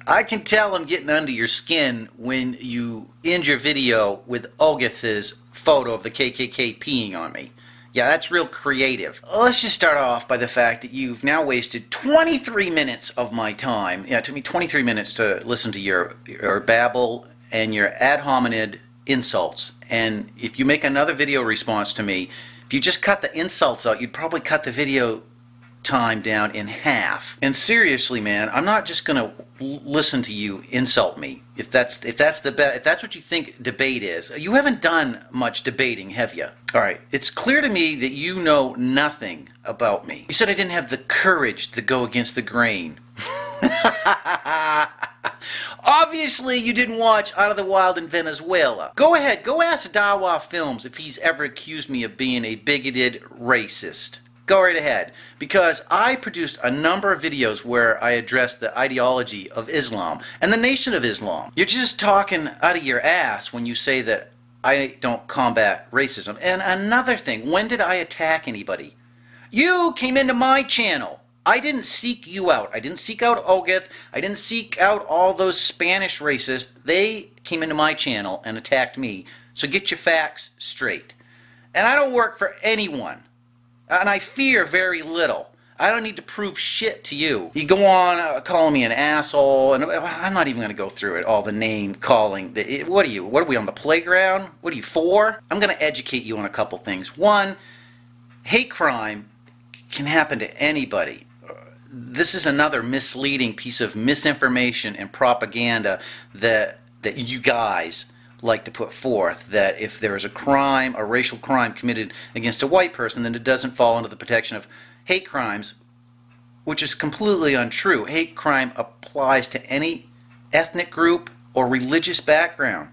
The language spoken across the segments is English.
I can tell I'm getting under your skin when you end your video with Ogeth's photo of the KKK peeing on me. Yeah, that's real creative. Let's just start off by the fact that you've now wasted 23 minutes of my time. Yeah, it took me 23 minutes to listen to your babble and your ad hominem insults. And if you make another video response to me, if you just cut the insults out, you'd probably cut the video time down in half. And seriously, man, I'm not just gonna listen to you insult me. If that's what you think debate is. You haven't done much debating, have you? All right, it's clear to me that you know nothing about me. You said I didn't have the courage to go against the grain. Obviously, you didn't watch Out of the Wild in Venezuela. Go ahead, go ask Dawa Films if he's ever accused me of being a bigoted racist. Go right ahead, because I produced a number of videos where I addressed the ideology of Islam and the Nation of Islam. You're just talking out of your ass when you say that I don't combat racism. And another thing, when did I attack anybody? You came into my channel. I didn't seek you out. I didn't seek out Ogeth. I didn't seek out all those Spanish racists. They came into my channel and attacked me. So get your facts straight. And I don't work for anyone. And I fear very little. I don't need to prove shit to you. You go on calling me an asshole, and I'm not even going to go through it, all the name calling. What are you? What are we, on the playground? What are you for? I'm going to educate you on a couple things. One, hate crime can happen to anybody. This is another misleading piece of misinformation and propaganda that you guys like to put forth, that if there is a crime, a racial crime committed against a white person, then it doesn't fall under the protection of hate crimes, which is completely untrue. Hate crime applies to any ethnic group or religious background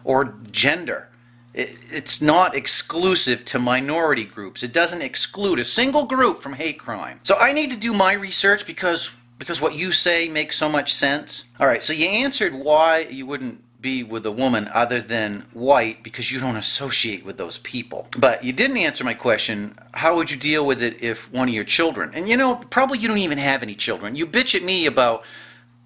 or gender. It's not exclusive to minority groups. It doesn't exclude a single group from hate crime. So I need to do my research because what you say makes so much sense. All right, so you answered why you wouldn't be with a woman other than white, because you don't associate with those people. But you didn't answer my question, how would you deal with it if one of your children, and you know, probably you don't even have any children. You bitch at me about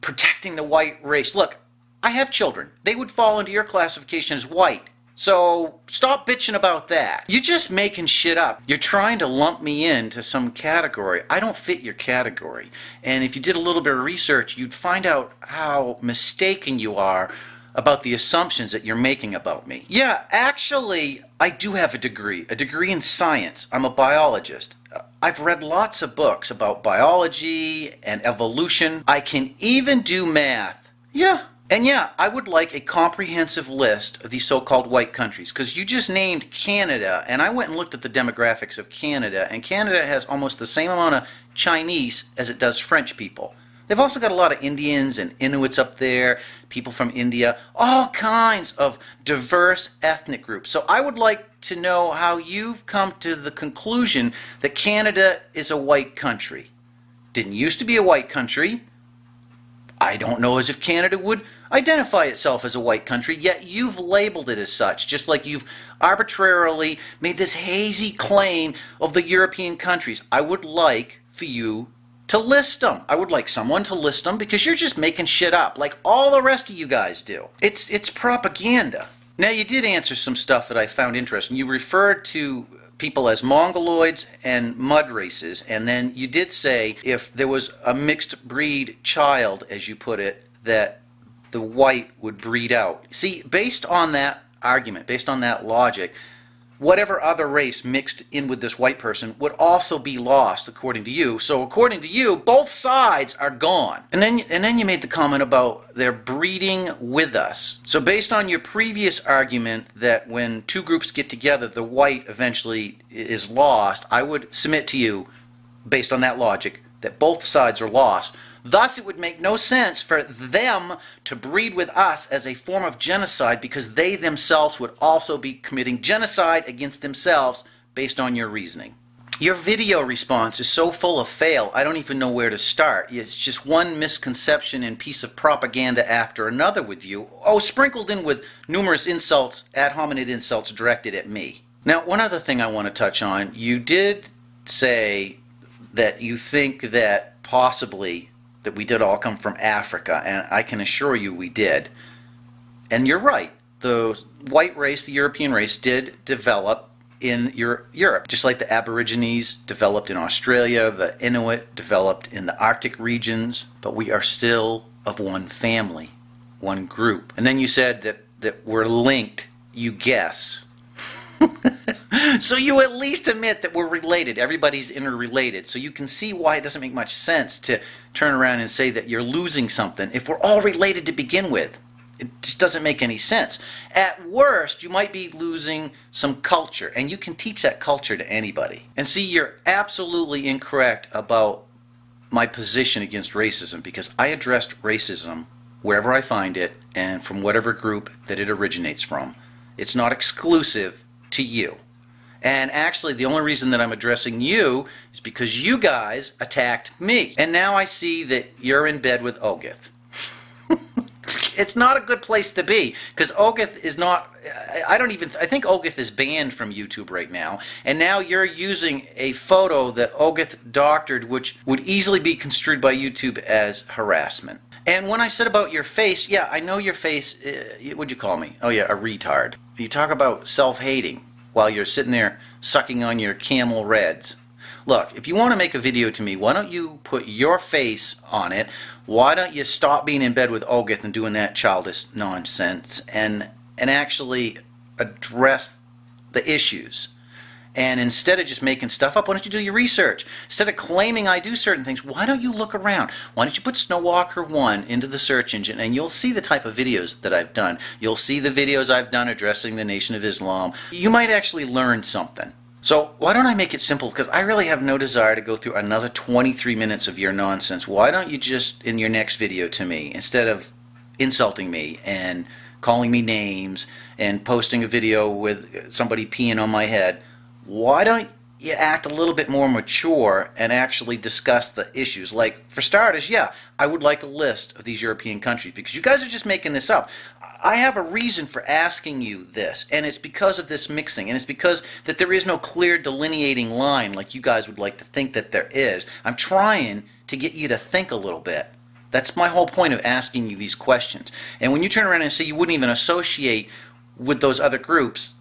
protecting the white race. Look, I have children. They would fall into your classification as white. So stop bitching about that. You're just making shit up. You're trying to lump me into some category. I don't fit your category. And if you did a little bit of research, you'd find out how mistaken you are about the assumptions that you're making about me. Yeah, actually, I do have a degree in science. I'm a biologist. I've read lots of books about biology and evolution. I can even do math. Yeah. And yeah, I would like a comprehensive list of these so-called white countries, because you just named Canada, and I went and looked at the demographics of Canada, and Canada has almost the same amount of Chinese as it does French people. They've also got a lot of Indians and Inuits up there, people from India, all kinds of diverse ethnic groups. So I would like to know how you've come to the conclusion that Canada is a white country. Didn't used to be a white country. I don't know as if Canada would identify itself as a white country, yet you've labeled it as such, just like you've arbitrarily made this hazy claim of the European countries. I would like for you to list them. I would like someone to list them, because you're just making shit up like all the rest of you guys do. It's propaganda. Now, you did answer some stuff that I found interesting. You referred to people as mongoloids and mud races, and then you did say if there was a mixed breed child, as you put it, that the white would breed out. See, based on that argument, based on that logic, whatever other race mixed in with this white person would also be lost, according to you. So according to you, both sides are gone. And then you made the comment about their breeding with us. So based on your previous argument that when two groups get together, the white eventually is lost, I would submit to you, based on that logic, that both sides are lost. Thus, it would make no sense for them to breed with us as a form of genocide, because they themselves would also be committing genocide against themselves based on your reasoning. Your video response is so full of fail, I don't even know where to start. It's just one misconception and piece of propaganda after another with you. Oh, sprinkled in with numerous insults, ad hominem insults directed at me. Now, one other thing I want to touch on. You did say that you think that possibly that we did all come from Africa, and I can assure you we did. And you're right, the white race, the European race, did develop in Europe, just like the Aborigines developed in Australia, the Inuit developed in the Arctic regions, but we are still of one family, one group. And then you said that we're linked, you guess. So you at least admit that we're related. Everybody's interrelated. So you can see why it doesn't make much sense to turn around and say that you're losing something if we're all related to begin with. It just doesn't make any sense. At worst, you might be losing some culture, and you can teach that culture to anybody. And see, you're absolutely incorrect about my position against racism, because I addressed racism wherever I find it and from whatever group that it originates from. It's not exclusive to you. And actually, the only reason that I'm addressing you is because you guys attacked me. And now I see that you're in bed with Ogith. It's not a good place to be, because Ogith is not, I think Ogith is banned from YouTube right now, and now you're using a photo that Ogith doctored, which would easily be construed by YouTube as harassment. And when I said about your face, yeah, I know your face, what'd you call me? Oh yeah, a retard. You talk about self-hating while you're sitting there sucking on your Camel Reds. Look, if you want to make a video to me, why don't you put your face on it? Why don't you stop being in bed with Ogith and doing that childish nonsense and actually address the issues? And instead of just making stuff up, why don't you do your research? Instead of claiming I do certain things, why don't you look around? Why don't you put SnowWalker 1 into the search engine, and you'll see the type of videos that I've done. You'll see the videos I've done addressing the Nation of Islam. You might actually learn something. So why don't I make it simple? Because I really have no desire to go through another 23 minutes of your nonsense. Why don't you just, in your next video to me, instead of insulting me and calling me names and posting a video with somebody peeing on my head, why don't you act a little bit more mature and actually discuss the issues? Like, for starters, yeah, I would like a list of these European countries, because you guys are just making this up. I have a reason for asking you this, and it's because of this mixing, and it's because that there is no clear delineating line like you guys would like to think that there is. I'm trying to get you to think a little bit. That's my whole point of asking you these questions. And when you turn around and say you wouldn't even associate with those other groups,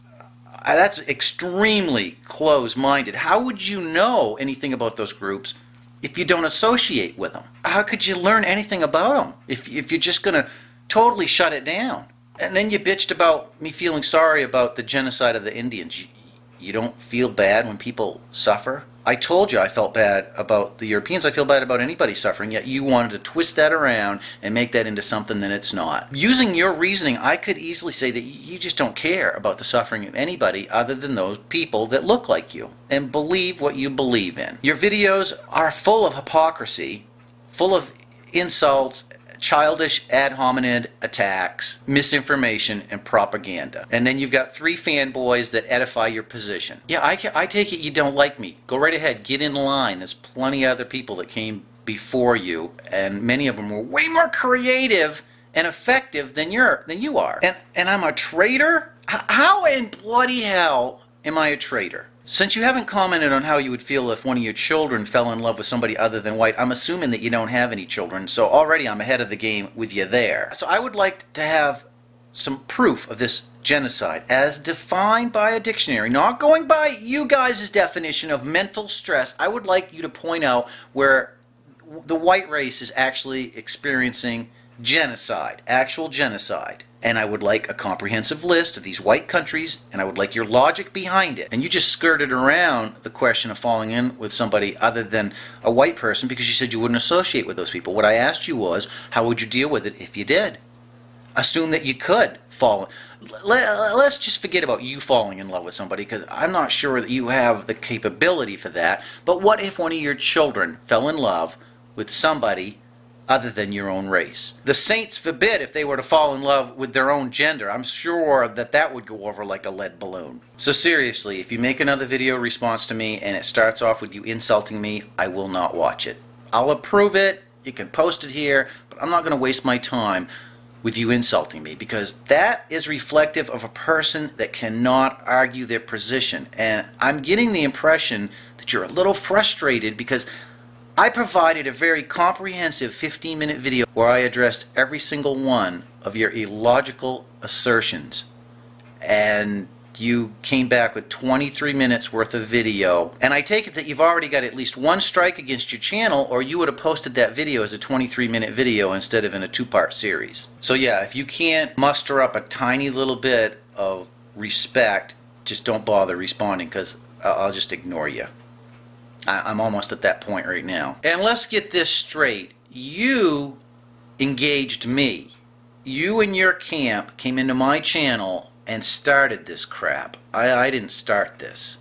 that's extremely close-minded. How would you know anything about those groups if you don't associate with them? How could you learn anything about them if you're just going to totally shut it down? And then you bitched about me feeling sorry about the genocide of the Indians. You don't feel bad when people suffer? I told you I felt bad about the Europeans. I feel bad about anybody suffering, yet you wanted to twist that around and make that into something that it's not. Using your reasoning, I could easily say that you just don't care about the suffering of anybody other than those people that look like you and believe what you believe in. Your videos are full of hypocrisy, full of insults, childish ad hominem attacks, misinformation, and propaganda. And then you've got 3 fanboys that edify your position. Yeah, I take it you don't like me. Go right ahead, get in line. There's plenty of other people that came before you, and many of them were way more creative and effective than you are. And I'm a traitor? How in bloody hell am I a traitor? Since you haven't commented on how you would feel if one of your children fell in love with somebody other than white, I'm assuming that you don't have any children, so already I'm ahead of the game with you there. So I would like to have some proof of this genocide as defined by a dictionary, not going by you guys' definition of mental stress. I would like you to point out where the white race is actually experiencing genocide, actual genocide. And I would like a comprehensive list of these white countries, and I would like your logic behind it. And you just skirted around the question of falling in with somebody other than a white person because you said you wouldn't associate with those people. What I asked you was, how would you deal with it if you did? Assume that you could fall. Let's just forget about you falling in love with somebody, because I'm not sure that you have the capability for that. But what if one of your children fell in love with somebody other than your own race? The saints forbid if they were to fall in love with their own gender. I'm sure that that would go over like a lead balloon. So seriously, if you make another video response to me and it starts off with you insulting me, I will not watch it. I'll approve it, you can post it here, but I'm not going to waste my time with you insulting me, because that is reflective of a person that cannot argue their position. And I'm getting the impression that you're a little frustrated because I provided a very comprehensive 15-minute video where I addressed every single one of your illogical assertions, and you came back with 23 minutes worth of video. And I take it that you've already got at least one strike against your channel, or you would have posted that video as a 23-minute video instead of in a two-part series. So yeah, if you can't muster up a tiny little bit of respect, just don't bother responding, because I'll just ignore you. I'm almost at that point right now. And let's get this straight. You engaged me. You and your camp came into my channel and started this crap. I didn't start this.